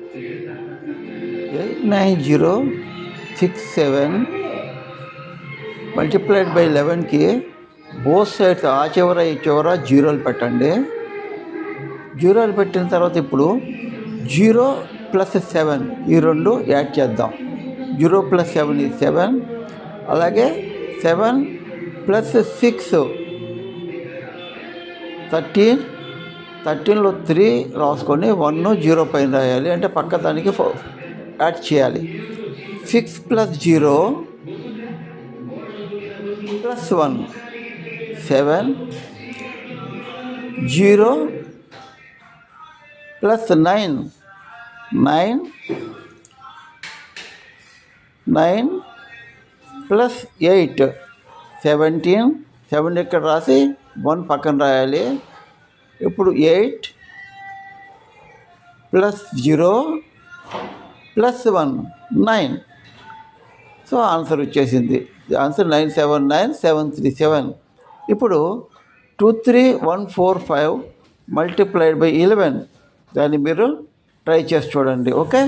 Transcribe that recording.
89067 multiplied by 11కి both sides ఆ చివర ఈ చివర జీరోలు పెట్టండి. జీరోలు పెట్టిన తర్వాత ఇప్పుడు 0+7 ఈ రెండు యాడ్ చేద్దాం. 0+7 is 7. అలాగే 7+6 13. 13లో 3 రాసుకొని 1 0 పైన రాయాలి, అంటే పక్క దానికి యాడ్ చేయాలి. 6+0 +1 7 0 +9 9 9 +8 17. 7 ఇక్కడ రాసి 1 పక్కన రాయాలి. ఇప్పుడు 8 +0 +1 9. సో ఆన్సర్ వచ్చేసింది. ఆన్సర్ 979737. ఇప్పుడు 23145 మల్టిప్లైడ్ బై 11 దాన్ని మీరు ట్రై చేసి చూడండి. ఓకే.